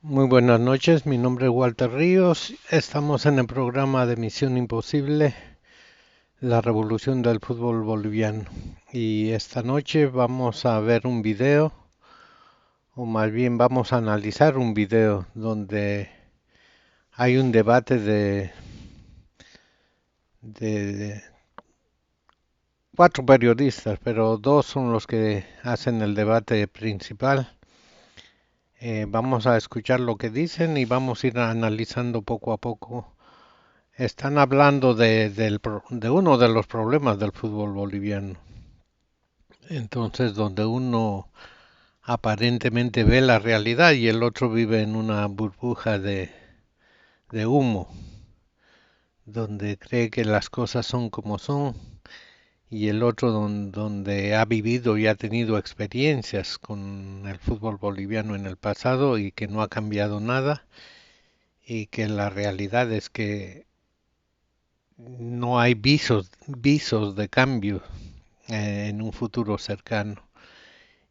Muy buenas noches, mi nombre es Walter Ríos. Estamos en el programa de Misión Imposible, la revolución del fútbol boliviano. Y esta noche vamos a ver un video, o más bien vamos a analizar un video donde hay un debate de cuatro periodistas, pero dos son los que hacen el debate principal. Vamos a escuchar lo que dicen y vamos a ir analizando poco a poco. Están hablando de uno de los problemas del fútbol boliviano. Entonces, donde uno aparentemente ve la realidad y el otro vive en una burbuja de humo, donde cree que las cosas son como son, y el otro donde ha vivido y ha tenido experiencias con el fútbol boliviano en el pasado y que no ha cambiado nada, y que la realidad es que no hay visos de cambio en un futuro cercano.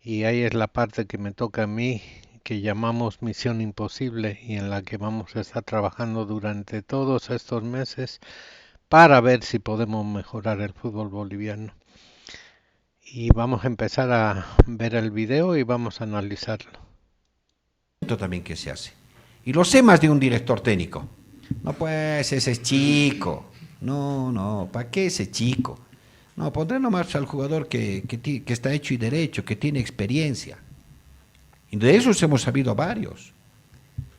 Y ahí es la parte que me toca a mí, que llamamos Misión Imposible y en la que vamos a estar trabajando durante todos estos meses para ver si podemos mejorar el fútbol boliviano. Y vamos a empezar a ver el video y vamos a analizarlo. También que se hace. Y lo sé más de un director técnico. No, pues ese es chico. No, ¿para qué ese chico? No, pondré nomás al jugador que está hecho y derecho, que tiene experiencia. Y de esos hemos sabido varios.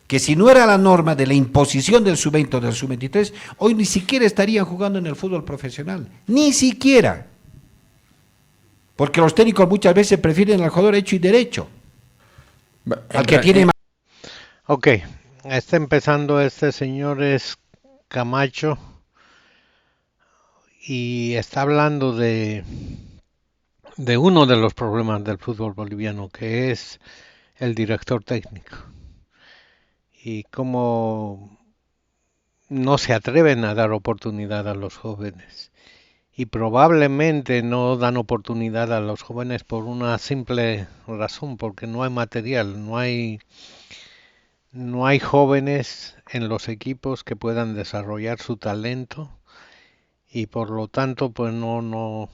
Que si no era la norma de la imposición del sub-20 o del sub-23, hoy ni siquiera estarían jugando en el fútbol profesional. Ni siquiera. Porque los técnicos muchas veces prefieren al jugador hecho y derecho. Al que tiene más. Ok, está empezando este señor es Camacho y está hablando de uno de los problemas del fútbol boliviano, que es el director técnico. Y cómo no se atreven a dar oportunidad a los jóvenes. Y probablemente no dan oportunidad a los jóvenes por una simple razón, porque no hay material, no hay jóvenes en los equipos que puedan desarrollar su talento y por lo tanto pues no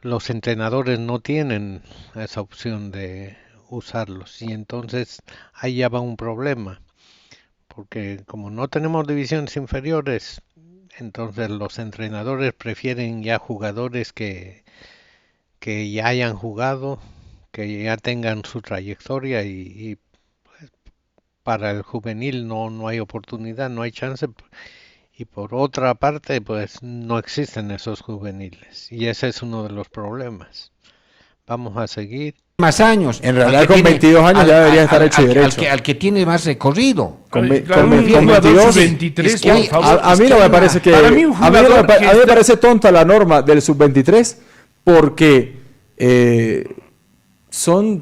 los entrenadores no tienen esa opción de usarlos y entonces ahí ya va un problema porque como no tenemos divisiones inferiores, entonces los entrenadores prefieren ya jugadores que ya hayan jugado, que ya tengan su trayectoria y para el juvenil no hay oportunidad, no hay chance. Y por otra parte, pues no existen esos juveniles. Y ese es uno de los problemas. Vamos a seguir. Más años, En al realidad que con tiene, 22 años ya debería estar hecho y derecho. al que tiene más recorrido. Con Un jugador 22, sub-23, es que por hay- favor. a mí no me parece que Para mí un a mí, no me, jugador pa- que a mí me está- parece tonta la norma del sub-23 porque eh, son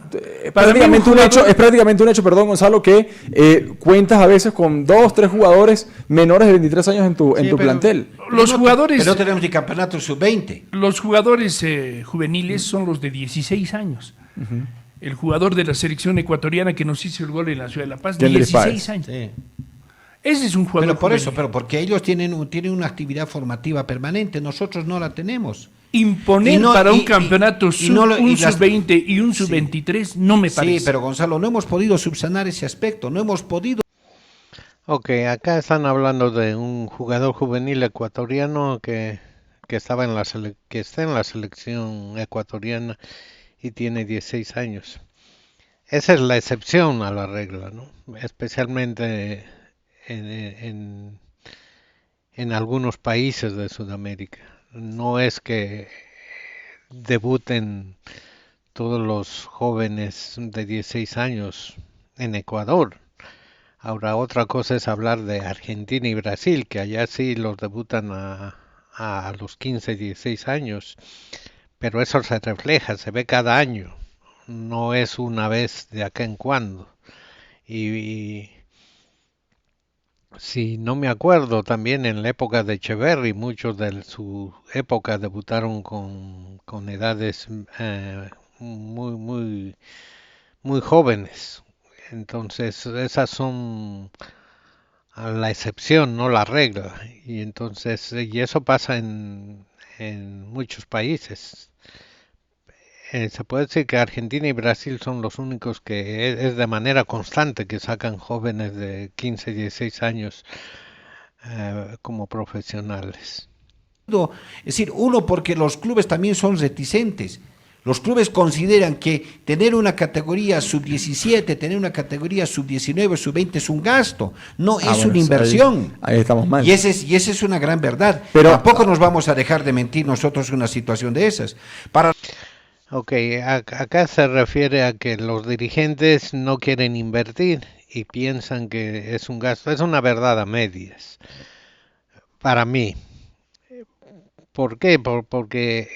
Para mí un jugador- es prácticamente un hecho, perdón, Gonzalo, que cuentas a veces con dos, tres jugadores menores de 23 años en tu Sí, pero- plantel. Los jugadores, Pero no tenemos ni campeonato sub-20. los jugadores juveniles son los de 16 años. El jugador de la selección ecuatoriana que nos hizo el gol en la ciudad de La Paz, Yandris 16 Páez. años. Sí. Ese es un jugador Pero por juvenil. eso, pero porque ellos tienen una actividad formativa permanente, nosotros no la tenemos. Imponer Y no- para un y- campeonato y no lo- un y las- sub-20 y un sub-23 no me parece. Sí, pero Gonzalo, no hemos podido subsanar ese aspecto, no hemos podido. Ok, acá están hablando de un jugador juvenil ecuatoriano que que está en la selección ecuatoriana y tiene 16 años. Esa es la excepción a la regla, ¿no? Especialmente en, en, en algunos países de Sudamérica. No es que debuten todos los jóvenes de 16 años en Ecuador. Ahora, otra cosa es hablar de Argentina y Brasil, que allá sí los debutan a los 15, 16 años, pero eso se refleja, se ve cada año, no es una vez de acá en cuando. Y si no me acuerdo, también en la época de Echeverry, muchos de su época debutaron con edades muy, muy muy jóvenes. Entonces, esas son a la excepción, no la regla. Y entonces, y eso pasa en muchos países. Se puede decir que Argentina y Brasil son los únicos que es de manera constante que sacan jóvenes de 15, 16 años como profesionales. Es decir, uno, porque los clubes también son reticentes. Los clubes consideran que tener una categoría sub-17, tener una categoría sub-19, sub-20 es un gasto, no es bueno, una inversión. ahí estamos mal. Y esa es una gran verdad. Pero tampoco nos vamos a dejar de mentir nosotros en una situación de esas. Para Ok, acá se refiere a que los dirigentes no quieren invertir y piensan que es un gasto. Es una verdad a medias, para mí. ¿Por qué? Porque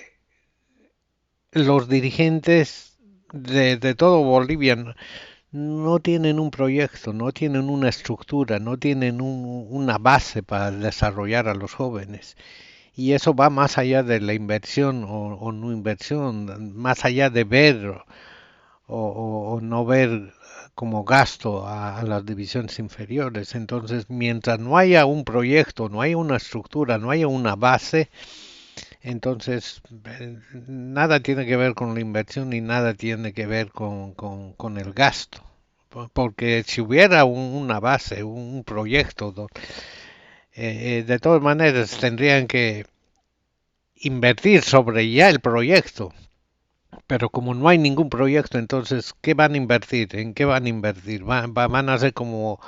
los dirigentes de todo Bolivia no tienen un proyecto, no tienen una estructura, no tienen una base para desarrollar a los jóvenes. Y eso va más allá de la inversión o no inversión, más allá de ver o no ver como gasto a las divisiones inferiores. Entonces, mientras no haya un proyecto, no haya una estructura, no haya una base, entonces nada tiene que ver con la inversión ni nada tiene que ver con el gasto. Porque si hubiera una base, un proyecto, de todas maneras tendrían que invertir sobre ya el proyecto. Pero como no hay ningún proyecto, entonces, ¿qué van a invertir? ¿En qué van a invertir? Van a ser como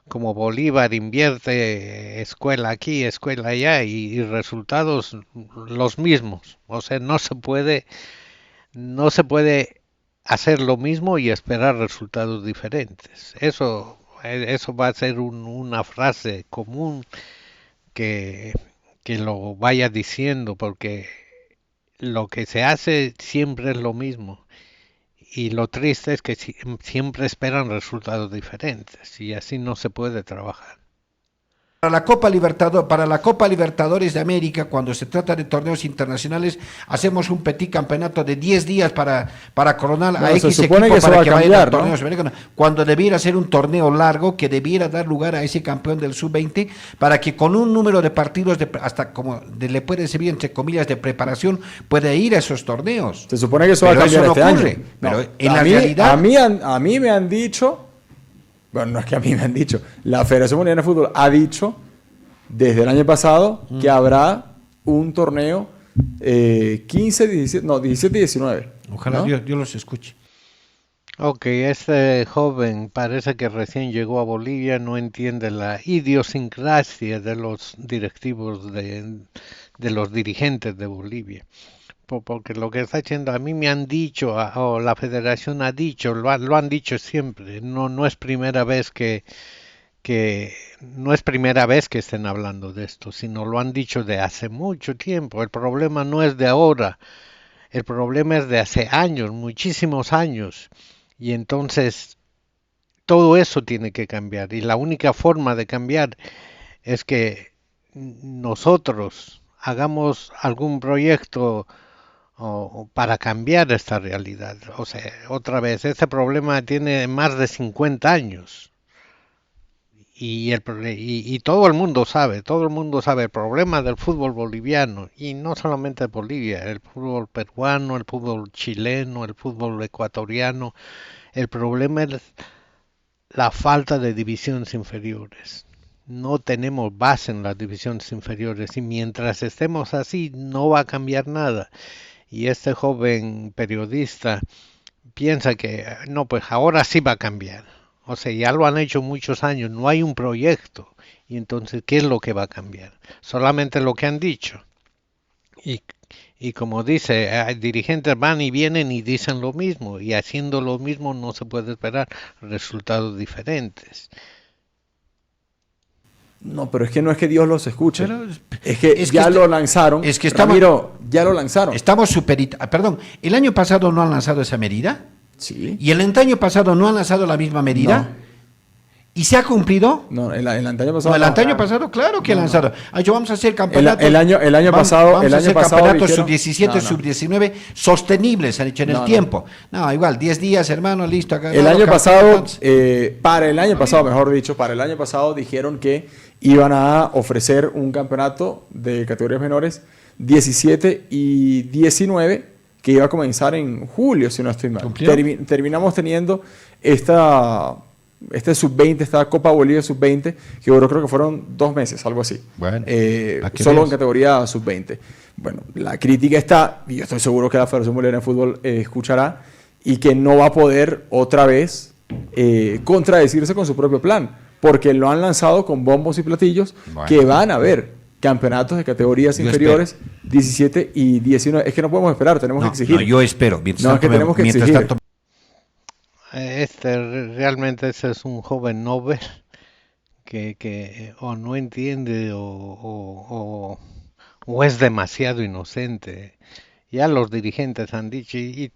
Bolívar invierte escuela aquí, escuela allá y resultados los mismos. O sea, no se puede hacer lo mismo y esperar resultados diferentes. Eso va a ser una frase común que, que lo vaya diciendo porque lo que se hace siempre es lo mismo. Y lo triste es que siempre esperan resultados diferentes y así no se puede trabajar. para la Copa Libertadores de América, cuando se trata de torneos internacionales, hacemos un petit campeonato de 10 días para coronar a X equipo para que vayan a torneos americanos, cuando debiera ser un torneo largo que debiera dar lugar a ese campeón del sub-20 para que con un número de partidos hasta como le puede servir entre comillas de preparación puede ir a esos torneos. Se supone que eso va a cambiar este año. Pero en la realidad a mí me han dicho. Bueno, no es que a mí me han dicho. La Federación Boliviana de Fútbol ha dicho desde el año pasado que habrá un torneo 17 y 19. Ojalá ¿no? Dios los escuche. Ok, este joven parece que recién llegó a Bolivia, no entiende la idiosincrasia de los directivos de los dirigentes de Bolivia. Porque lo que está haciendo, a mí me han dicho, o la federación ha dicho, lo han dicho siempre, no es primera vez no es primera vez que estén hablando de esto, sino lo han dicho de hace mucho tiempo. El problema no es de ahora, el problema es de hace años, muchísimos años. Y entonces todo eso tiene que cambiar. Y la única forma de cambiar es que nosotros hagamos algún proyecto para cambiar esta realidad. O sea, otra vez, este problema tiene más de 50 años y todo el mundo sabe el problema del fútbol boliviano y no solamente de Bolivia, el fútbol peruano, el fútbol chileno, el fútbol ecuatoriano. El problema es la falta de divisiones inferiores. No tenemos base en las divisiones inferiores y mientras estemos así no va a cambiar nada. Y este joven periodista piensa que no, pues ahora sí va a cambiar. O sea, ya lo han hecho muchos años, no hay un proyecto. Y entonces, ¿qué es lo que va a cambiar? Solamente lo que han dicho. Y como dice, dirigentes van y vienen y dicen lo mismo. Y haciendo lo mismo no se puede esperar resultados diferentes. No, pero es que no es que Dios los escuche. Es que ya lo lanzaron. Es que estamos, Ramiro, ya lo lanzaron. Estamos perdón, ¿el año pasado no han lanzado esa medida? Sí. ¿Y el año pasado no han lanzado la misma medida? No. ¿Y se ha cumplido? No, el año pasado. No, el no. año pasado, claro que lanzaron. Yo vamos a hacer campeonatos. El año pasado. Vamos El a año hacer pasado campeonatos dijeron- sub-17, No, no. sub-19 sostenibles, han dicho en el tiempo. No, igual, 10 días, hermano, listo. El año pasado, para el año pasado, mejor dicho, para el año pasado dijeron que iban a ofrecer un campeonato de categorías menores 17 y 19 que iba a comenzar en julio, si no estoy mal. ¿Cumplió? Terminamos teniendo este sub-20, esta Copa Bolivia sub-20, que yo creo que fueron 2 meses, algo así. Bueno, ¿a qué solo ves? en categoría sub-20. Bueno, la crítica está, y yo estoy seguro que la Federación Boliviana de Fútbol escuchará, y que no va a poder otra vez contradecirse con su propio plan, porque lo han lanzado con bombos y platillos, Bueno. que van a haber campeonatos de categorías Yo inferiores 17 y 19. Es que no podemos esperar, tenemos que exigir. No, yo espero. Mientras No, es que tanto, tenemos que mientras exigir. tanto, Realmente ese es un joven Nobel que o no entiende o es demasiado inocente. Ya los dirigentes han dicho, y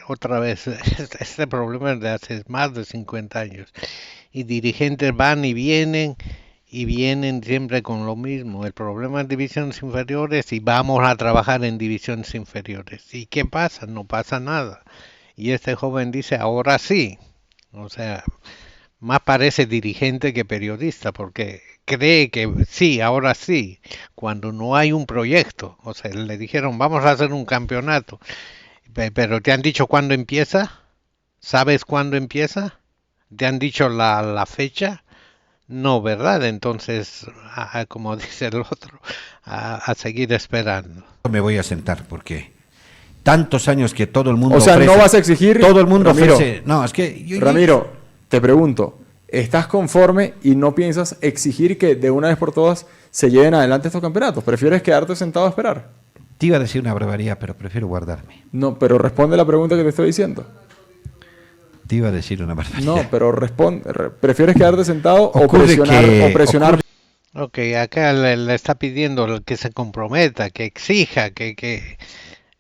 otra vez, este problema es de hace más de 50 años. Y dirigentes van y vienen siempre con lo mismo. El problema es divisiones inferiores y vamos a trabajar en divisiones inferiores. ¿Y qué pasa? No pasa nada. Y este joven dice, ahora sí. O sea, más parece dirigente que periodista, porque cree que sí, ahora sí, cuando no hay un proyecto. O sea, le dijeron, vamos a hacer un campeonato, pero ¿te han dicho cuándo empieza? ¿Sabes cuándo empieza? ¿Te han dicho la fecha? No, ¿verdad? Entonces, como dice el otro, a seguir esperando. me voy a sentar porque tantos años que todo el mundo O sea, ofrece, no vas a exigir. todo el mundo Ramiro, ofrece. No, es que Ramiro, te pregunto, ¿estás conforme y no piensas exigir que de una vez por todas se lleven adelante estos campeonatos? ¿Prefieres quedarte sentado a esperar? te iba a decir una barbaridad, pero prefiero guardarme. No, pero responde la pregunta que te estoy diciendo. Te iba a decir una barbaridad. No, pero responde. ¿Prefieres quedarte sentado Ocurre o presionar? Ok, acá le está pidiendo que se comprometa, que exija,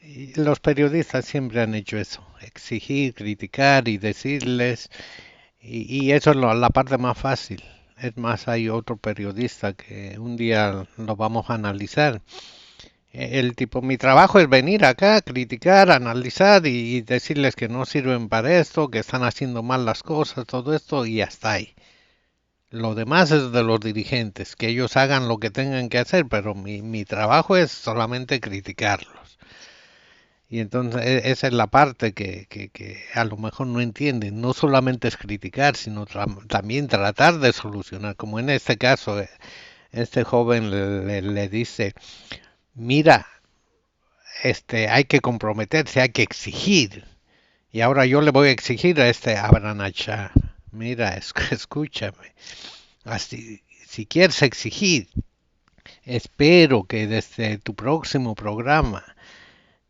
y los periodistas siempre han hecho eso, exigir, criticar y decirles, y eso es la parte más fácil. Es más, hay otro periodista que un día lo vamos a analizar. El tipo, mi trabajo es venir acá, criticar, analizar y decirles que no sirven para esto, que están haciendo mal las cosas, todo esto, y hasta ahí. Lo demás es de los dirigentes, que ellos hagan lo que tengan que hacer, pero mi trabajo es solamente criticarlos. Y entonces esa es la parte que a lo mejor no entienden. No solamente es criticar, sino también tratar de solucionar. Como en este caso, este joven le dice, mira, hay que comprometerse, hay que exigir. Y ahora yo le voy a exigir a Abraham Achá. Mira, escúchame. Así, si quieres exigir, espero que desde tu próximo programa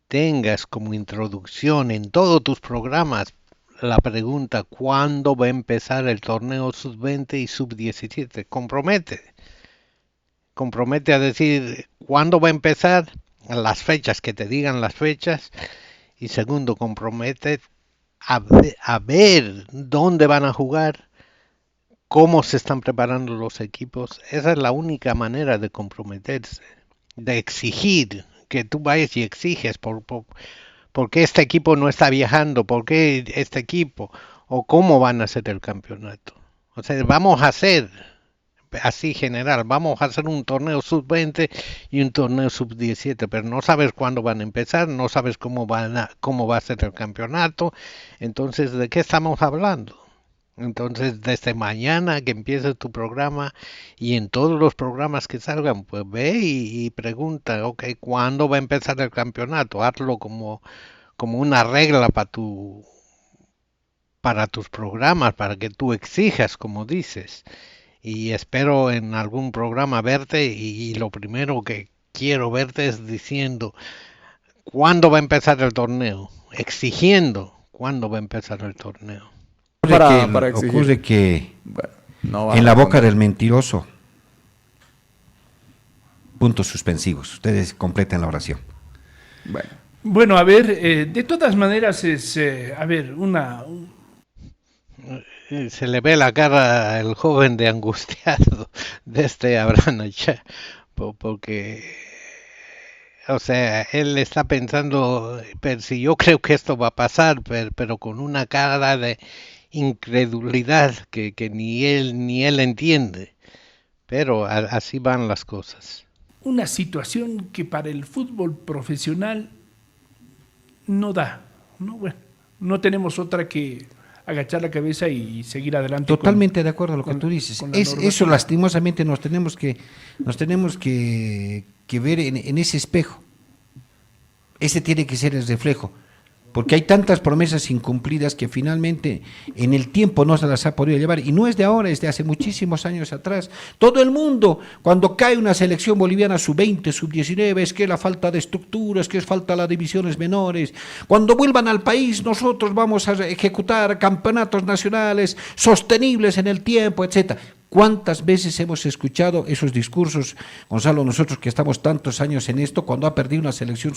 tengas como introducción en todos tus programas la pregunta ¿cuándo va a empezar el torneo sub-20 y sub-17? Compromete a decir cuándo va a empezar, las fechas, que te digan las fechas, y segundo, compromete a ver dónde van a jugar, cómo se están preparando los equipos. Esa es la única manera de comprometerse, de exigir, que tú vayas y exiges por qué este equipo no está viajando, por qué este equipo, o cómo van a hacer el campeonato. O sea, vamos a hacer, así general, vamos a hacer un torneo sub-20 y un torneo sub-17, pero no sabes cuándo van a empezar, no sabes cómo va a ser el campeonato. Entonces, ¿de qué estamos hablando? Entonces, desde mañana que empieces tu programa y en todos los programas que salgan, pues ve y pregunta, ok, ¿cuándo va a empezar el campeonato? Hazlo como una regla para tus programas, para que tú exijas, como dices. Y espero en algún programa verte y lo primero que quiero verte es diciendo, ¿cuándo va a empezar el torneo? Exigiendo, ¿cuándo va a empezar el torneo? Para exigir. Ocurre que Bueno, no va en a la boca responder. del mentiroso, puntos suspensivos. Ustedes completen la oración. Bueno, Bueno, a ver, de todas maneras es, a ver, se le ve la cara al joven de angustiado de este Abraham, porque, o sea, él está pensando, pero si yo creo que esto va a pasar, pero con una cara de incredulidad que ni él entiende. Pero así van las cosas. Una situación que para el fútbol profesional no da. No, bueno, no tenemos otra que agachar la cabeza y seguir adelante. Totalmente de acuerdo a lo que tú dices. Eso lastimosamente nos tenemos que ver en ese espejo. Ese tiene que ser el reflejo. Porque hay tantas promesas incumplidas que finalmente en el tiempo no se las ha podido llevar. Y no es de ahora, es de hace muchísimos años atrás. Todo el mundo, cuando cae una selección boliviana sub-20, sub-19, es que la falta de estructuras, que es falta de las divisiones menores. Cuando vuelvan al país, nosotros vamos a ejecutar campeonatos nacionales sostenibles en el tiempo, etcétera. ¿Cuántas veces hemos escuchado esos discursos, Gonzalo, nosotros que estamos tantos años en esto, cuando ha perdido una selección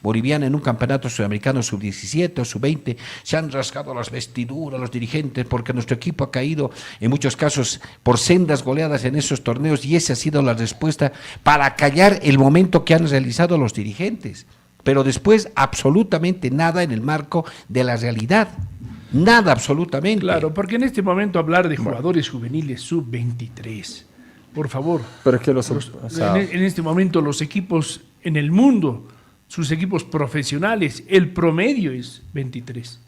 boliviana en un campeonato sudamericano sub-17 o sub-20, se han rasgado las vestiduras los dirigentes porque nuestro equipo ha caído en muchos casos por sendas goleadas en esos torneos y esa ha sido la respuesta para callar el momento que han realizado los dirigentes? Pero después absolutamente nada en el marco de la realidad. Nada, absolutamente. Claro, porque en este momento hablar de jugadores juveniles sub-23, por favor. Pero es que en este momento los equipos en el mundo, sus equipos profesionales, el promedio es 23.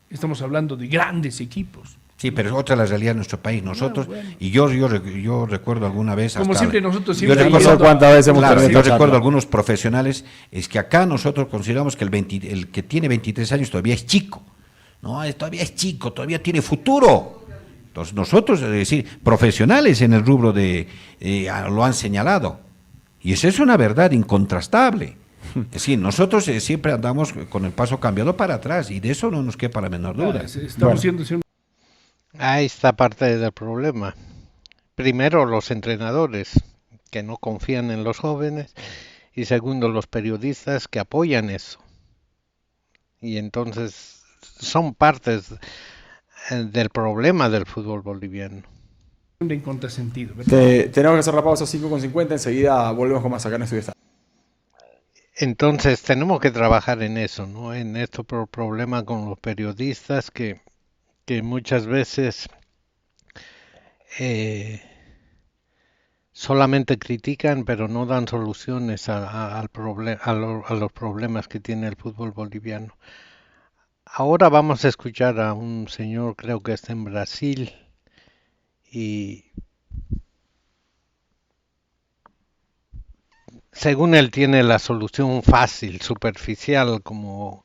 Estamos hablando de grandes equipos. Sí, pero es otra la realidad de nuestro país. Nosotros, y yo recuerdo alguna vez... Como hasta, siempre, nosotros siempre... Yo recuerdo cuántas veces hemos claro, yo charla. recuerdo algunos profesionales, es que acá nosotros consideramos que el que tiene 23 años todavía es chico. No, todavía es chico, todavía tiene futuro. Entonces nosotros, es decir, profesionales en el rubro lo han señalado. Y esa es una verdad incontrastable. Es decir, nosotros siempre andamos con el paso cambiado para atrás y de eso no nos quepa la menor duda. Estamos siendo... Ahí está parte del problema. Primero, los entrenadores que no confían en los jóvenes y segundo, los periodistas que apoyan eso. Y entonces son partes del problema del fútbol boliviano. En contrasentido, tenemos que hacer la pausa 5:50, enseguida volvemos con más acá en Estudio Está. Entonces tenemos que trabajar en eso, ¿no? En este problema con los periodistas que muchas veces solamente critican pero no dan soluciones a los problemas que tiene el fútbol boliviano. Ahora vamos a escuchar a un señor, creo que está en Brasil, y según él tiene la solución fácil, superficial, como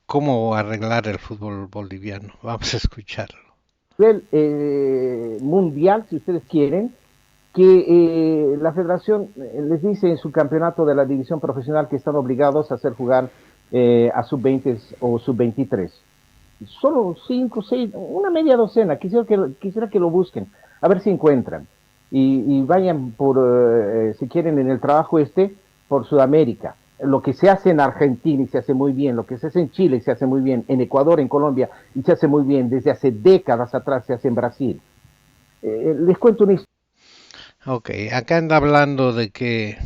cómo arreglar el fútbol boliviano. Vamos a escucharlo. Mundial, si ustedes quieren, que la federación les dice en su campeonato de la división profesional que están obligados a hacer jugar a sub-20 o sub-23. Solo 5, 6, una media docena. Quisiera que lo busquen, a ver si encuentran. Y vayan si quieren, en el trabajo por Sudamérica. Lo que se hace en Argentina y se hace muy bien, lo que se hace en Chile y se hace muy bien, en Ecuador, en Colombia y se hace muy bien, desde hace décadas atrás se hace en Brasil. Les cuento una historia. Ok, acá anda hablando de que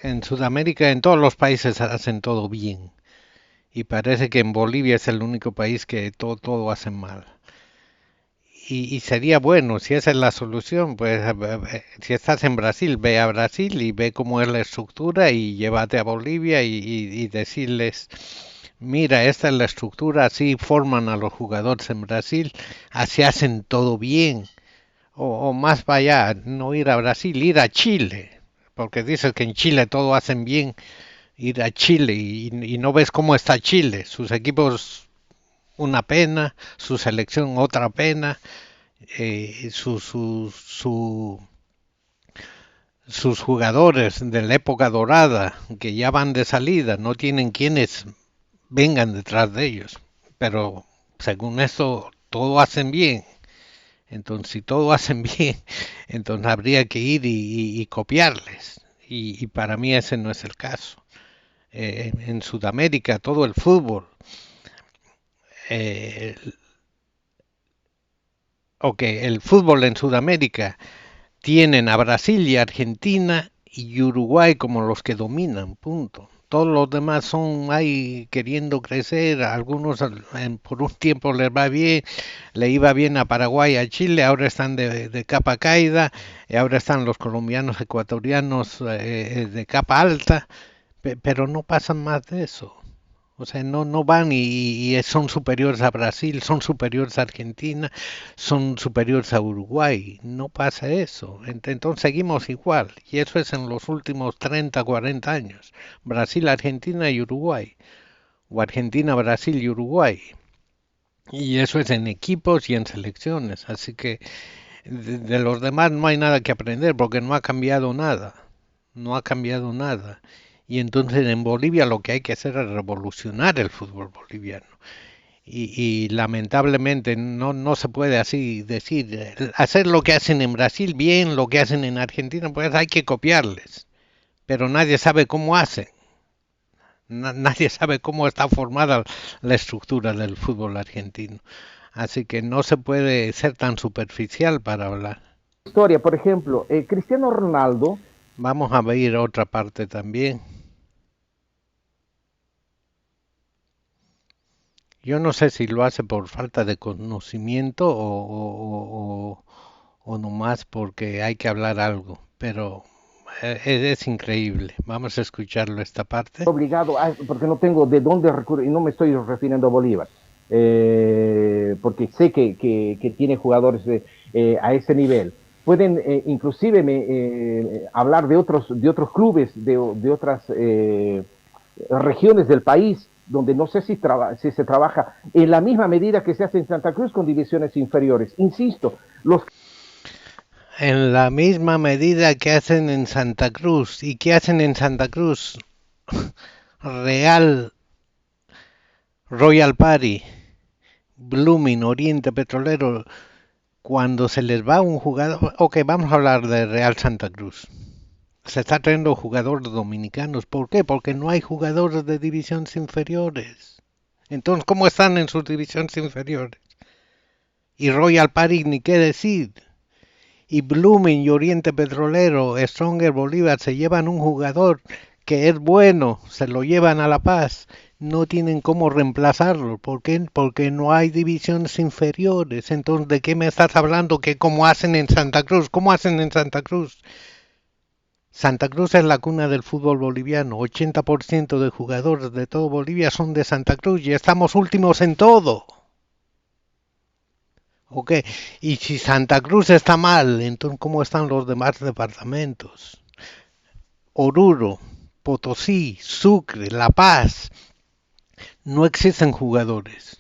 en Sudamérica, en todos los países hacen todo bien. Y parece que en Bolivia es el único país que todo hacen mal. Y sería bueno, si esa es la solución, pues si estás en Brasil, ve a Brasil y ve cómo es la estructura y llévate a Bolivia y decirles, mira, esta es la estructura, así forman a los jugadores en Brasil, así hacen todo bien. O más para allá, no ir a Brasil, ir a Chile, porque dices que en Chile todo hacen bien, ir a Chile y no ves cómo está Chile, sus equipos una pena, su selección otra pena, sus jugadores de la época dorada que ya van de salida, no tienen quienes vengan detrás de ellos, pero según eso todo hacen bien. Entonces, si todo hacen bien, entonces habría que ir y copiarles. Y para mí ese no es el caso. En Sudamérica, todo el fútbol Ok, el fútbol en Sudamérica tienen a Brasil y Argentina y Uruguay como los que dominan, punto. Todos los demás son ahí queriendo crecer, algunos por un tiempo les va bien, le iba bien a Paraguay, a Chile, ahora están de capa caída, y ahora están los colombianos ecuatorianos de capa alta, pero no pasan más de eso. O sea, no van y son superiores a Brasil, son superiores a Argentina, son superiores a Uruguay. No pasa eso. Entonces seguimos igual. Y eso es en los últimos 30, 40 años. Brasil, Argentina y Uruguay. O Argentina, Brasil y Uruguay. Y eso es en equipos y en selecciones. Así que de los demás no hay nada que aprender porque no ha cambiado nada. No ha cambiado nada. Y entonces en Bolivia lo que hay que hacer es revolucionar el fútbol boliviano. Y lamentablemente no se puede así decir, hacer lo que hacen en Brasil bien, lo que hacen en Argentina, pues hay que copiarles. Pero nadie sabe cómo hacen. Nadie sabe cómo está formada la estructura del fútbol argentino. Así que no se puede ser tan superficial para hablar. Historia, por ejemplo, Cristiano Ronaldo. Vamos a ver otra parte también. Yo no sé si lo hace por falta de conocimiento o nomás porque hay que hablar algo, pero es increíble. Vamos a escucharlo esta parte. Obligado, porque no tengo de dónde recurrir, y no me estoy refiriendo a Bolívar, porque sé que tiene jugadores a ese nivel. Pueden inclusive hablar de otros clubes, de otras regiones del país, donde no sé si se trabaja en la misma medida que se hace en Santa Cruz con divisiones inferiores. Insisto, en la misma medida que hacen en Santa Cruz. ¿Y qué hacen en Santa Cruz? Real, Royal Party, Blooming, Oriente Petrolero. Cuando se les va un jugador... Ok, vamos a hablar de Real Santa Cruz. Se está trayendo jugadores dominicanos. ¿Por qué? Porque no hay jugadores de divisiones inferiores. Entonces, ¿cómo están en sus divisiones inferiores? Y Royal Party, ni qué decir. Y Blooming y Oriente Petrolero, Stronger Bolívar se llevan un jugador que es bueno, se lo llevan a La Paz, no tienen cómo reemplazarlo. ¿Por qué? Porque no hay divisiones inferiores. Entonces, ¿de qué me estás hablando? ¿Que cómo hacen en Santa Cruz? ¿Cómo hacen en Santa Cruz? Santa Cruz es la cuna del fútbol boliviano. 80% de jugadores de todo Bolivia son de Santa Cruz y estamos últimos en todo. Ok, y si Santa Cruz está mal, entonces ¿cómo están los demás departamentos? Oruro, Potosí, Sucre, La Paz, no existen jugadores.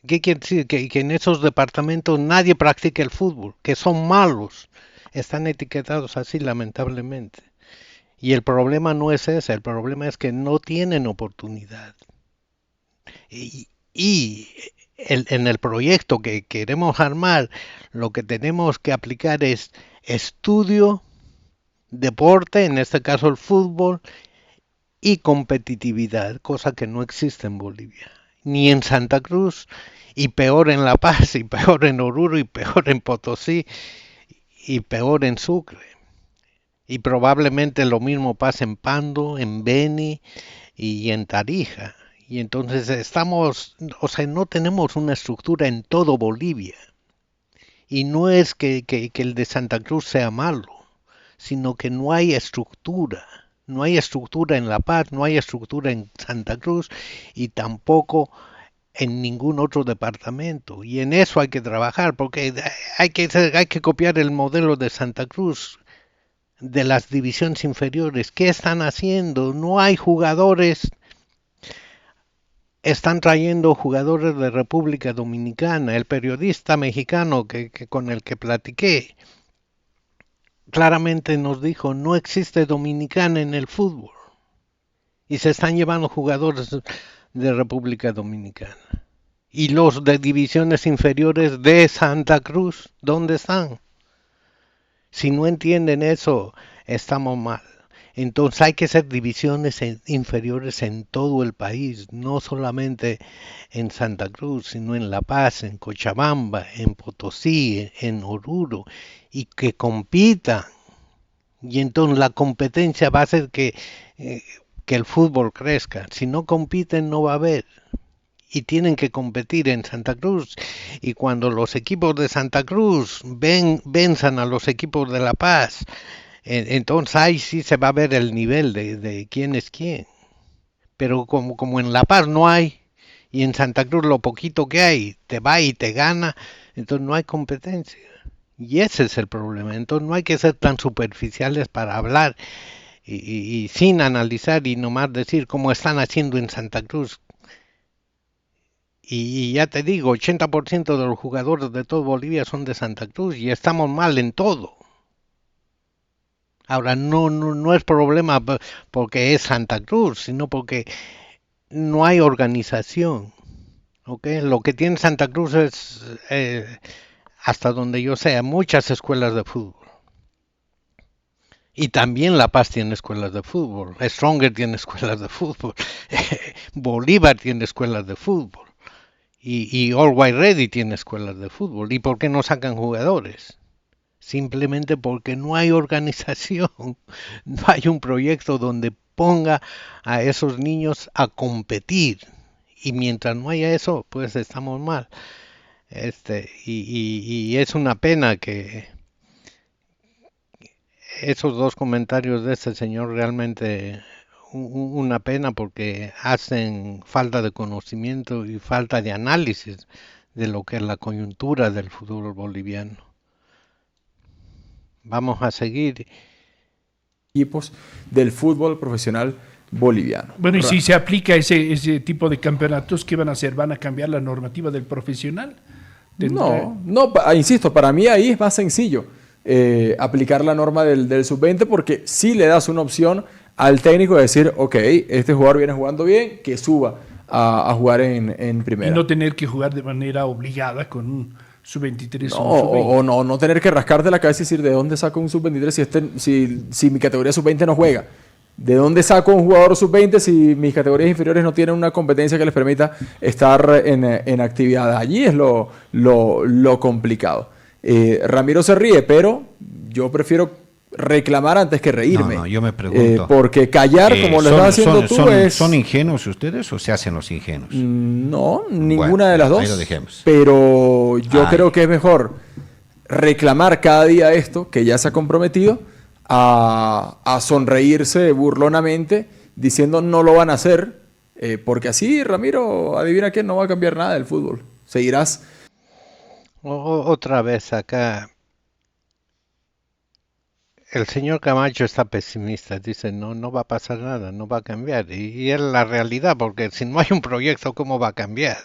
¿Qué quiere decir? Que en esos departamentos nadie practica el fútbol, que son malos. Están etiquetados así, lamentablemente. Y el problema no es ese, el problema es que no tienen oportunidad. Y en el proyecto que queremos armar, lo que tenemos que aplicar es estudio, deporte, en este caso el fútbol, y competitividad, cosa que no existe en Bolivia, ni en Santa Cruz, y peor en La Paz, y peor en Oruro, y peor en Potosí, y peor en Sucre. Y probablemente lo mismo pase en Pando, en Beni y en Tarija. Y entonces estamos, o sea, no tenemos una estructura en todo Bolivia. Y no es que el de Santa Cruz sea malo, sino que no hay estructura. No hay estructura en La Paz, no hay estructura en Santa Cruz y tampoco en ningún otro departamento. Y en eso hay que trabajar, porque hay que copiar el modelo de Santa Cruz, de las divisiones inferiores. ¿Qué están haciendo? No hay jugadores. Están trayendo jugadores de República Dominicana. El periodista mexicano con el que platiqué claramente nos dijo, no existe dominicana en el fútbol. Y se están llevando jugadores de República Dominicana. Y los de divisiones inferiores de Santa Cruz, ¿dónde están? Si no entienden eso, estamos mal. Entonces hay que hacer divisiones inferiores en todo el país, no solamente en Santa Cruz, sino en La Paz, en Cochabamba, en Potosí, en Oruro, y que compitan. Y entonces la competencia va a hacer que el fútbol crezca. Si no compiten, no va a haber. Y tienen que competir en Santa Cruz. Y cuando los equipos de Santa Cruz venzan a los equipos de La Paz, entonces ahí sí se va a ver el nivel de quién es quién. Pero como en La Paz no hay, y en Santa Cruz lo poquito que hay, te va y te gana, entonces no hay competencia. Y ese es el problema. Entonces no hay que ser tan superficiales para hablar y sin analizar y nomás decir cómo están haciendo en Santa Cruz. Y ya te digo, 80% de los jugadores de todo Bolivia son de Santa Cruz y estamos mal en todo. Ahora, no es problema porque es Santa Cruz, sino porque no hay organización. ¿Okay? Lo que tiene Santa Cruz es, hasta donde yo sé, muchas escuelas de fútbol. Y también La Paz tiene escuelas de fútbol. Stronger tiene escuelas de fútbol. Bolívar tiene escuelas de fútbol. Y All White Ready tiene escuelas de fútbol. ¿Y por qué no sacan jugadores? Simplemente porque no hay organización, no hay un proyecto donde ponga a esos niños a competir. Y mientras no haya eso, pues estamos mal. Y es una pena que esos dos comentarios de este señor realmente una pena porque hacen falta de conocimiento y falta de análisis de lo que es la coyuntura del fútbol boliviano. Vamos a seguir. Equipos del fútbol profesional boliviano. Bueno, y si se aplica ese tipo de campeonatos, ¿qué van a hacer? ¿Van a cambiar la normativa del profesional? Insisto, para mí ahí es más sencillo aplicar la norma del sub-20 porque sí le das una opción al técnico de decir, ok, este jugador viene jugando bien, que suba a jugar en primera. Y no tener que jugar de manera obligada con un sub-23 no tener que rascarte la cabeza y decir, ¿de dónde saco un sub-23 si mi categoría sub-20 no juega? ¿De dónde saco un jugador sub-20 si mis categorías inferiores no tienen una competencia que les permita estar en actividad? Allí es lo complicado. Ramiro se ríe, pero yo prefiero reclamar antes que reírme. No, yo me pregunto. Porque callar, como lo estás haciendo tú, es... ¿Son ingenuos ustedes o se hacen los ingenuos? No, ninguna bueno, de las dos. Ahí lo dejemos. Pero yo creo que es mejor reclamar cada día esto, que ya se ha comprometido, a sonreírse burlonamente diciendo no lo van a hacer, porque así, Ramiro, adivina quién, no va a cambiar nada del fútbol. Seguirás. Otra vez acá. El señor Camacho está pesimista, dice no va a pasar nada, no va a cambiar. Y es la realidad, porque si no hay un proyecto, ¿cómo va a cambiar?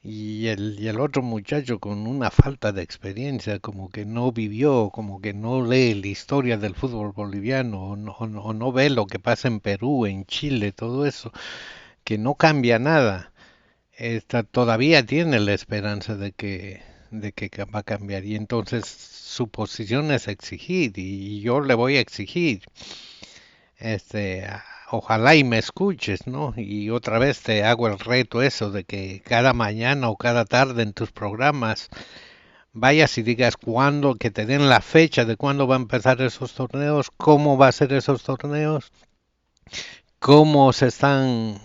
Y el otro muchacho con una falta de experiencia, como que no vivió, como que no lee la historia del fútbol boliviano, o no ve lo que pasa en Perú, en Chile, todo eso, que no cambia nada. Todavía tiene la esperanza de que va a cambiar. Y entonces su posición es exigir, y yo le voy a exigir. Ojalá y me escuches, ¿no? Y otra vez te hago el reto eso de que cada mañana o cada tarde en tus programas vayas y digas cuándo, que te den la fecha de cuándo va a empezar esos torneos, cómo va a ser esos torneos, cómo se están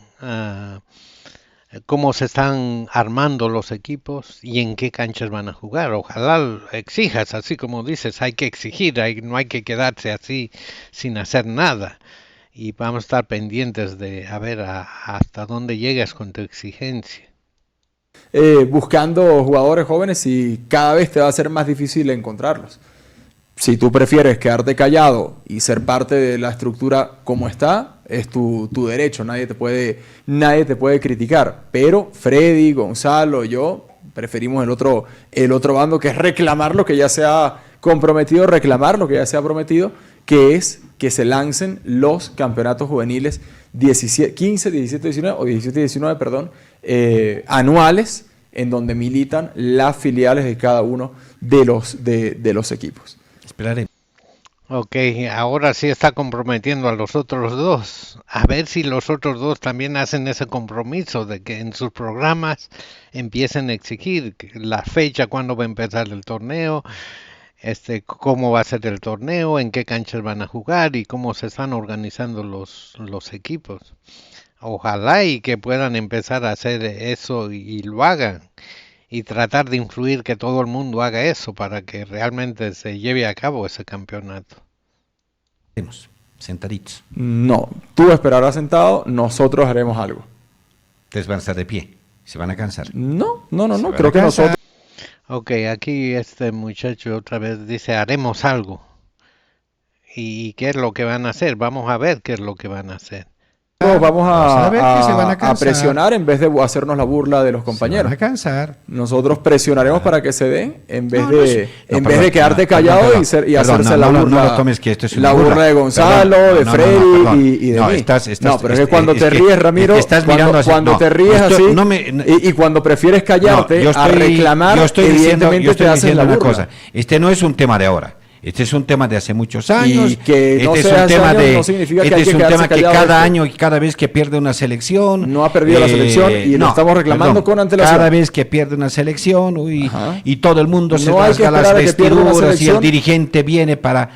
armando los equipos y en qué canchas van a jugar. Ojalá exijas, así como dices, hay que exigir, no hay que quedarse así sin hacer nada. Y vamos a estar pendientes de a ver hasta dónde llegas con tu exigencia. Buscando jugadores jóvenes y cada vez te va a ser más difícil encontrarlos. Si tú prefieres quedarte callado y ser parte de la estructura como está, es tu derecho, nadie te puede criticar. Pero Freddy, Gonzalo, yo preferimos el otro bando, que es reclamar lo que ya se ha comprometido, reclamar lo que ya se ha prometido, que es que se lancen los campeonatos juveniles 15, 17, 19 o 17 y 19, anuales, en donde militan las filiales de cada uno de los equipos. Esperaré. Ok, ahora sí está comprometiendo a los otros dos. A ver si los otros dos también hacen ese compromiso de que en sus programas empiecen a exigir la fecha, cuándo va a empezar el torneo, cómo va a ser el torneo, en qué canchas van a jugar y cómo se están organizando los equipos. Ojalá y que puedan empezar a hacer eso y lo hagan y tratar de influir que todo el mundo haga eso para que realmente se lleve a cabo ese campeonato. Estemos sentaditos. No, tú esperarás sentado, nosotros haremos algo. Ustedes van a estar de pie. Se van a cansar. No, Se van a creo que cansar. nosotros... Ok, aquí este muchacho otra vez dice, haremos algo. ¿Y qué es lo que van a hacer? Vamos a ver qué es lo que van a hacer. Vamos Vamos a ver que se van a a cansar. presionar en vez de hacernos la burla de los Se compañeros. van a cansar. Nosotros presionaremos para que se den en vez No, de, no, sí. No, en vez perdón, de quedarte no, callado perdón, y perdón, hacerse no, la no, burla. no lo tomes que esto es una la burla burla. de Gonzalo, Perdón, de no, Freddy perdón. y de No, mí. estás- Pero es que cuando es te que ríes, Ramiro, estás cuando, mirando así. cuando No, te ríes no estoy- así no me- no- y cuando prefieres callarte No, yo a reclamar, yo estoy diciendo, evidentemente yo estoy te haces diciendo la una burla. cosa. Este no es un tema de ahora. Este es un tema de hace muchos años. Y que no Este sea es un hace tema años de, no significa que este hay es que un quedarse tema que callado de cada esto. año y cada vez que pierde una selección. No ha perdido la selección y lo estamos reclamando con antelación. Cada vez que pierde una selección, Ajá. y todo el mundo se No hay que rasga las esperar a que pierda una vestiduras y el selección. dirigente viene para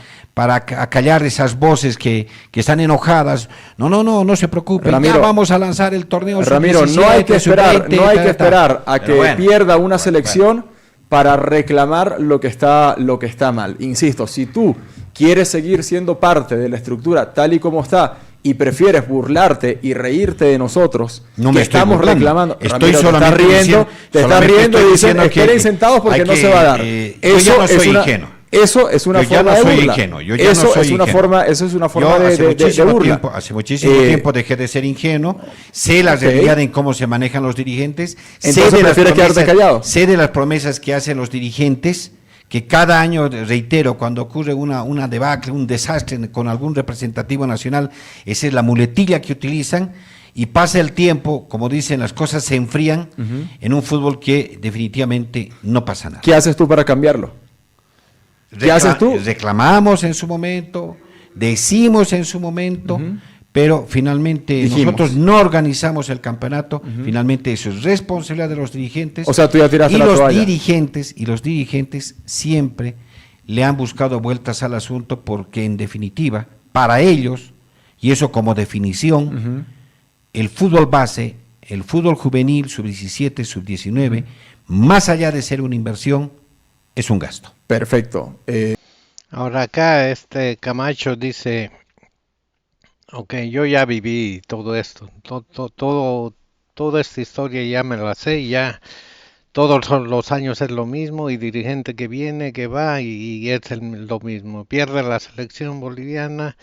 acallar esas voces que están enojadas. No se preocupen. Ramiro, ya vamos a lanzar el torneo. Ramiro, sub-17, no hay que esperar, sub-20, no hay ta, que ta, ta. esperar a que Pero bueno, pierda una selección para reclamar lo que está mal. Insisto, si tú quieres seguir siendo parte de la estructura tal y como está y prefieres burlarte y reírte de nosotros, No que me estoy estamos burlando. reclamando, Estoy Ramiro, solamente diciendo- te estás solamente riendo estoy y dicen, diciendo que esperen sentados porque hay no que, se va a dar. yo ya no soy ingenuo. Eso es una Yo ya forma no de soy burla. ingenuo, yo ya no Eso soy es una ingenuo. forma, eso es una forma Yo de burla. hace muchísimo tiempo dejé de ser ingenuo, sé la Ok. realidad en cómo se manejan los dirigentes, Entonces, ¿prefieres quedarte callado? sé de las promesas que hacen los dirigentes, que cada año, reitero, cuando ocurre una debacle, un desastre con algún representativo nacional, esa es la muletilla que utilizan, y pasa el tiempo, como dicen, las cosas se enfrían en un fútbol que definitivamente no pasa nada. ¿Qué haces tú para cambiarlo? ¿Qué haces tú? Reclamamos en su momento, decimos en su momento, pero finalmente Dijimos. nosotros no organizamos el campeonato. Finalmente eso es responsabilidad de los dirigentes. O sea, tú ya tiraste y la los toalla. dirigentes siempre le han buscado vueltas al asunto porque en definitiva, para ellos, y eso como definición, el fútbol base, el fútbol juvenil, sub-17, sub-19, más allá de ser una inversión, es un gasto. Perfecto. Ahora acá Camacho dice, ok, yo ya viví todo esto, toda esta historia ya me la sé, ya todos los años es lo mismo y dirigente que viene, que va y es lo mismo. Pierde la selección boliviana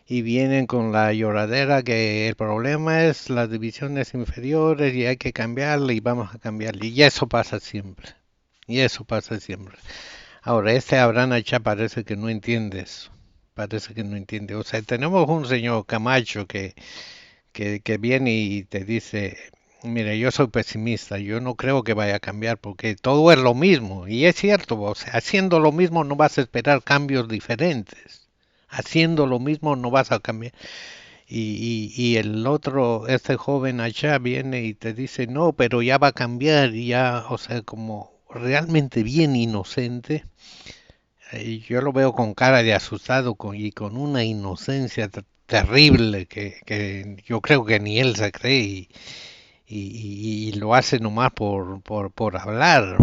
y vienen con la lloradera que el problema es las divisiones inferiores y hay que cambiarle y vamos a cambiarle. Y eso pasa siempre. Y eso pasa siempre. Ahora, Abraham Achá parece que no entiende eso. Parece que no entiende. O sea, tenemos un señor Camacho que viene y te dice, mira, yo soy pesimista, yo no creo que vaya a cambiar porque todo es lo mismo. Y es cierto, o sea, haciendo lo mismo no vas a esperar cambios diferentes. Haciendo lo mismo no vas a cambiar. Y el otro, joven Achá viene y te dice, no, pero ya va a cambiar, y ya, o sea, como realmente bien inocente. Yo lo veo con cara de asustado y con una inocencia terrible que yo creo que ni él se cree y lo hace nomás por hablar.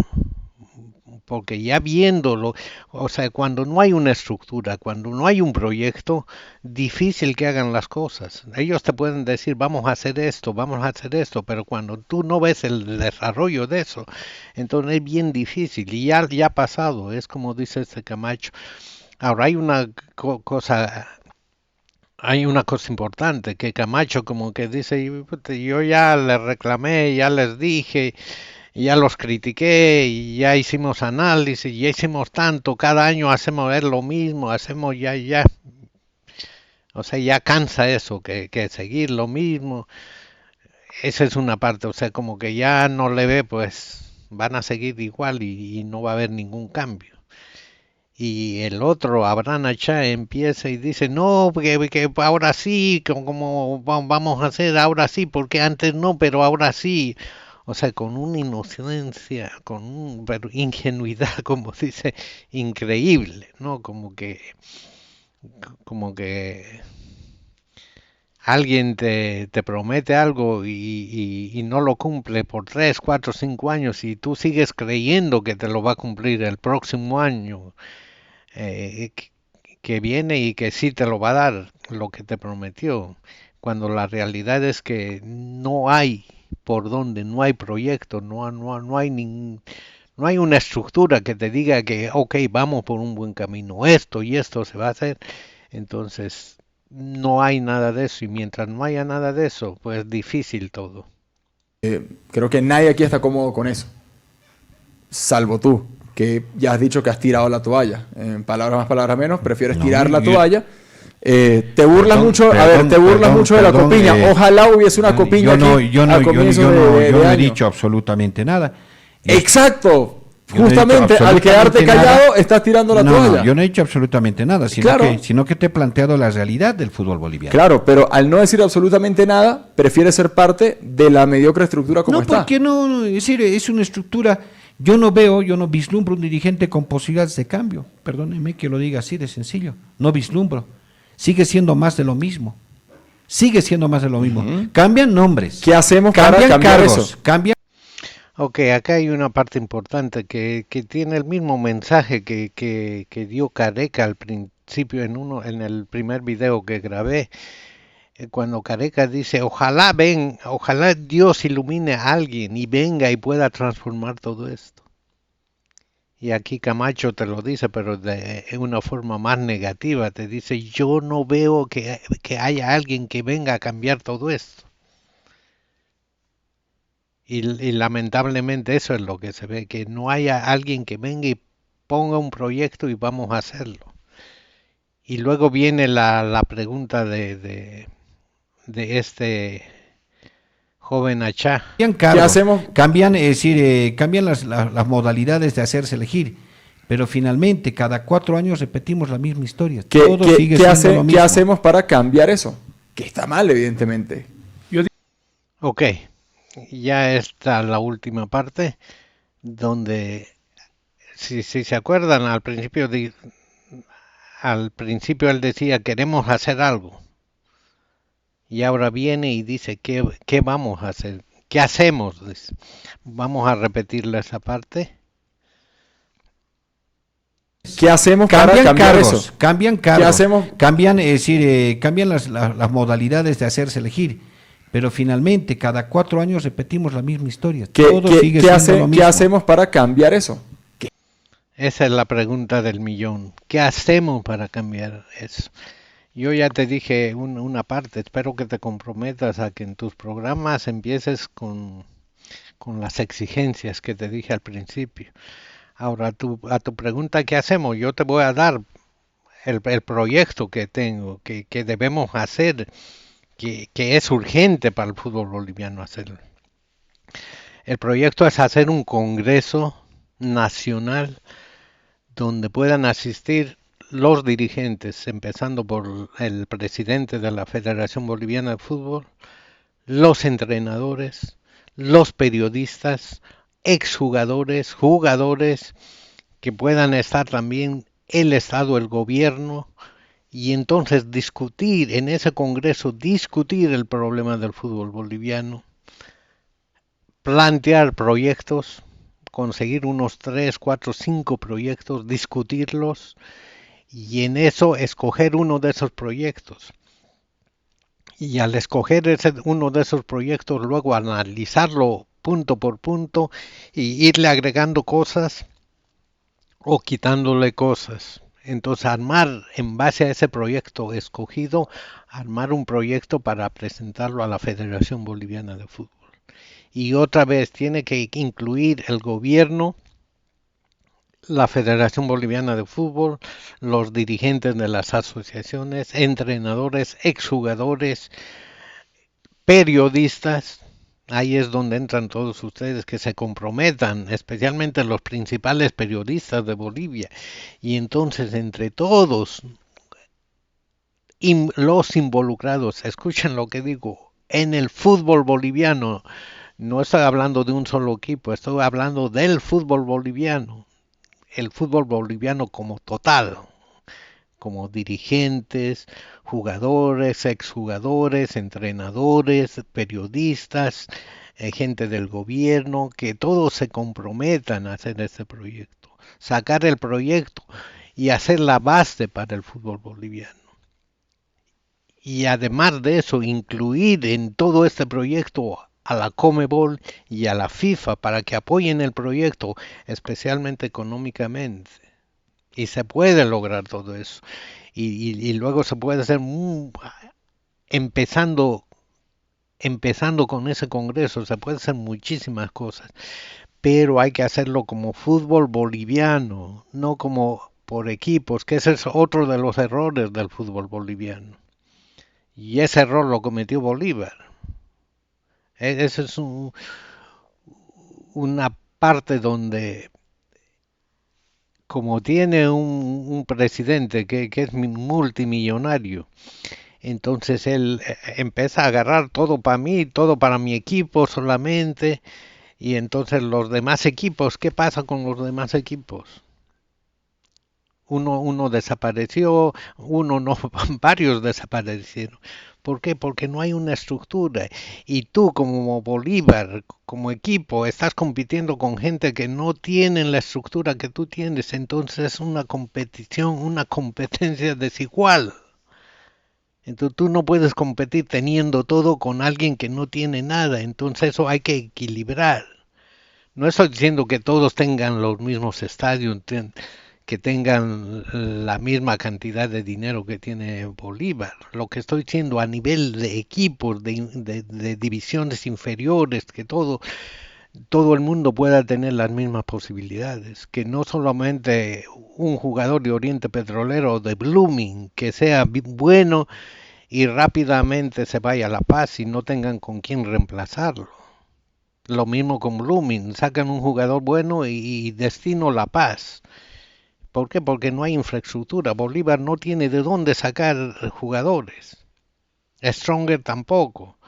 Porque ya viéndolo, o sea, cuando no hay una estructura, cuando no hay un proyecto, difícil que hagan las cosas. Ellos te pueden decir, vamos a hacer esto, pero cuando tú no ves el desarrollo de eso, entonces es bien difícil. Y ya ha pasado, es como dice Camacho. Ahora hay una cosa importante, que Camacho como que dice, yo ya les reclamé, ya les dije, ya los critiqué, y ya hicimos análisis, ya hicimos tanto, cada año hacemos ver lo mismo, hacemos ya. O sea, ya cansa eso, que seguir lo mismo. Esa es una parte, o sea, como que ya no le ve, pues van a seguir igual y no va a haber ningún cambio. y el otro, Abraham Achá, empieza y dice, no, que ahora sí, como vamos a hacer ahora sí, porque antes no, pero ahora sí. O sea, con una inocencia, con un, pero ingenuidad, como dice, increíble, ¿no? Como que alguien te promete algo y no lo cumple por 3, 4, 5 años y tú sigues creyendo que te lo va a cumplir el próximo año que viene y que sí te lo va a dar lo que te prometió, cuando la realidad es que no hay por dónde, no hay proyecto, no hay una estructura que te diga que, ok, vamos por un buen camino, esto y esto se va a hacer. Entonces, no hay nada de eso y mientras no haya nada de eso, pues difícil todo. Creo que nadie aquí está cómodo con eso, salvo tú, que ya has dicho que has tirado la toalla. En palabras más, palabras menos, prefieres No, tirar la yo- toalla. Te burlas Perdón, mucho, a ver, perdón, te burlas perdón, mucho de la perdón, copiña. Ojalá hubiese una copiña aquí al comienzo de yo no he año. dicho absolutamente nada. Yo- Exacto. yo no he dicho Justamente al quedarte absolutamente callado nada. estás tirando la No, toalla. no, yo no he dicho absolutamente nada, Claro. sino que te he planteado la realidad del fútbol boliviano. Claro, pero al no decir absolutamente nada, prefieres ser parte de la mediocre estructura como No, está. porque no, es decir, es una estructura, yo no vislumbro un dirigente con posibilidades de cambio, perdónenme que lo diga así de sencillo, no vislumbro, sigue siendo más de lo mismo, cambian nombres, ¿Qué hacemos para cambian cambiar cargos, eso? cambian. Ok, acá hay una parte importante que tiene el mismo mensaje que dio Careca al principio en el primer video que grabé, cuando Careca dice, ojalá Dios ilumine a alguien y venga y pueda transformar todo esto. Y aquí Camacho te lo dice, pero de una forma más negativa, te dice, yo no veo que haya alguien que venga a cambiar todo esto. Y lamentablemente eso es lo que se ve, que no haya alguien que venga y ponga un proyecto y vamos a hacerlo. Y luego viene la pregunta de este joven Achá. Cambian ¿Qué cargos, hacemos? cambian, es decir, cambian las modalidades de hacerse elegir, pero finalmente cada 4 años repetimos la misma historia. Todo sigue siendo lo ¿Qué mismo. hacemos para cambiar eso? Que está mal, evidentemente. Ok, ya está la última parte, donde, si se acuerdan, al principio él decía, queremos hacer algo. Y ahora viene y dice, ¿qué vamos a hacer? ¿Qué hacemos? Dice. Vamos a repetirle esa parte. ¿Qué hacemos para Cambian cambiar cargos, eso? cambian ¿Qué cargos, hacemos? cambian, es decir, cambian las modalidades de hacerse elegir, pero finalmente cada 4 años repetimos la misma historia. Todo sigue siendo lo mismo. ¿Qué hacemos para cambiar eso? Esa es la pregunta del millón. ¿Qué hacemos para cambiar eso? Yo ya te dije una parte, espero que te comprometas a que en tus programas empieces con las exigencias que te dije al principio. Ahora, a tu pregunta, ¿qué hacemos? Yo te voy a dar el proyecto que tengo, que debemos hacer, que es urgente para el fútbol boliviano hacerlo. El proyecto es hacer un congreso nacional donde puedan asistir los dirigentes, empezando por el presidente de la Federación Boliviana de Fútbol, los entrenadores, los periodistas, exjugadores, jugadores, que puedan estar también el Estado, el gobierno, y entonces discutir en ese congreso, discutir el problema del fútbol boliviano, plantear proyectos, conseguir unos 3, 4, 5 proyectos, discutirlos y en eso escoger uno de esos proyectos. Y al escoger uno de esos proyectos, luego analizarlo punto por punto y irle agregando cosas o quitándole cosas. Entonces armar en base a ese proyecto escogido, armar un proyecto para presentarlo a la Federación Boliviana de Fútbol. Y otra vez tiene que incluir el gobierno, la Federación Boliviana de Fútbol, los dirigentes de las asociaciones, entrenadores, exjugadores, periodistas, Ahí es donde entran todos ustedes que se comprometan, especialmente los principales periodistas de Bolivia. Y entonces entre todos los involucrados, escuchen lo que digo, en el fútbol boliviano, no estoy hablando de un solo equipo, estoy hablando del fútbol boliviano, el fútbol boliviano como total, como dirigentes, jugadores, exjugadores, entrenadores, periodistas, gente del gobierno, que todos se comprometan a hacer este proyecto, sacar el proyecto y hacer la base para el fútbol boliviano. Y además de eso, incluir en todo este proyecto a la Conmebol y a la FIFA para que apoyen el proyecto, especialmente económicamente. Y se puede lograr todo eso. Y luego se puede hacer empezando, empezando con ese congreso, se puede hacer muchísimas cosas, pero hay que hacerlo como fútbol boliviano, no como por equipos, que ese es otro de los errores del fútbol boliviano. Y ese error lo cometió Bolívar. Esa es una parte donde, como tiene un presidente que es multimillonario, entonces él empieza a agarrar todo para mí, todo para mi equipo solamente, y entonces los demás equipos, ¿qué pasa con los demás equipos? Uno desapareció, uno no, varios desaparecieron. ¿Por qué? Porque no hay una estructura. Y tú como Bolívar, como equipo, estás compitiendo con gente que no tienen la estructura que tú tienes. Entonces es una competición, una competencia desigual. Entonces tú no puedes competir teniendo todo con alguien que no tiene nada. Entonces eso hay que equilibrar. No estoy diciendo que todos tengan los mismos estadios, que tengan la misma cantidad de dinero que tiene Bolívar. Lo que estoy diciendo a nivel de equipos, de divisiones inferiores, que todo el mundo pueda tener las mismas posibilidades, que no solamente un jugador de Oriente Petrolero o de Blooming, que sea bueno y rápidamente se vaya a La Paz y no tengan con quién reemplazarlo. Lo mismo con Blooming, sacan un jugador bueno y destino La Paz. ¿Por qué? Porque no hay infraestructura. Bolívar no tiene de dónde sacar jugadores. Stronger tampoco.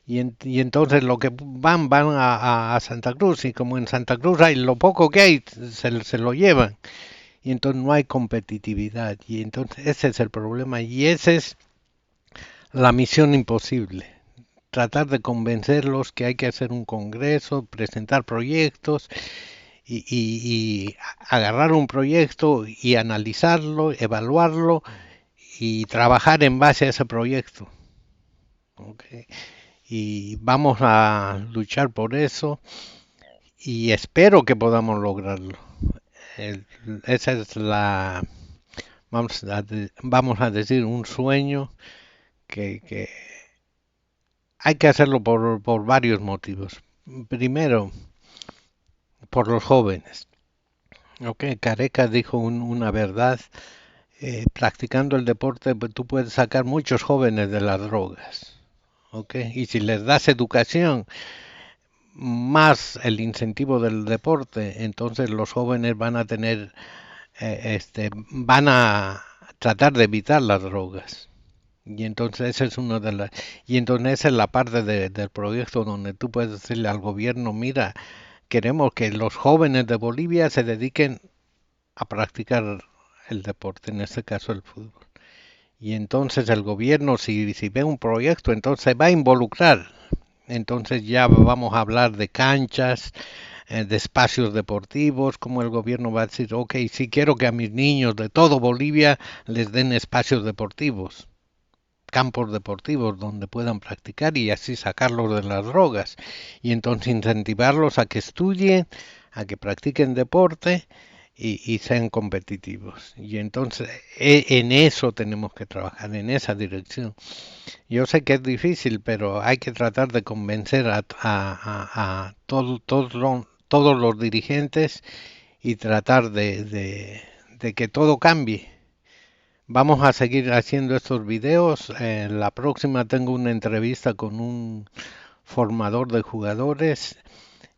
Y entonces lo que van a Santa Cruz. Y como en Santa Cruz hay lo poco que hay, se lo llevan. Y entonces no hay competitividad. Y entonces ese es el problema. Y esa es la misión imposible. Tratar de convencerlos que hay que hacer un congreso, presentar proyectos y agarrar un proyecto y analizarlo, evaluarlo y trabajar en base a ese proyecto. ¿Okay? Y vamos a luchar por eso y espero que podamos lograrlo. Esa es vamos a decir, un sueño que hay que hacerlo por varios motivos. Primero, por los jóvenes. Okay, Careca dijo una verdad. Practicando el deporte, pues, tú puedes sacar muchos jóvenes de las drogas. Okay, y si les das educación más el incentivo del deporte, entonces los jóvenes van a tener, van a tratar de evitar las drogas. Y entonces esa es una de las, y entonces esa es la parte del proyecto donde tú puedes decirle al gobierno, mira, queremos que los jóvenes de Bolivia se dediquen a practicar el deporte, en este caso el fútbol. Y entonces el gobierno, si ve un proyecto, entonces se va a involucrar. Entonces ya vamos a hablar de canchas, de espacios deportivos, como el gobierno va a decir, ok, sí quiero que a mis niños de todo Bolivia les den espacios deportivos, campos deportivos donde puedan practicar y así sacarlos de las drogas. Y entonces incentivarlos a que estudien, a que practiquen deporte y sean competitivos. Y entonces en eso tenemos que trabajar, en esa dirección. Yo sé que es difícil, pero hay que tratar de convencer a todos los dirigentes y tratar de que todo cambie. Vamos a seguir haciendo estos videos. La próxima tengo una entrevista con un formador de jugadores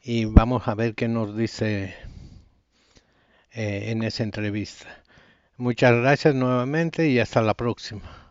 y vamos a ver qué nos dice en esa entrevista. Muchas gracias nuevamente y hasta la próxima.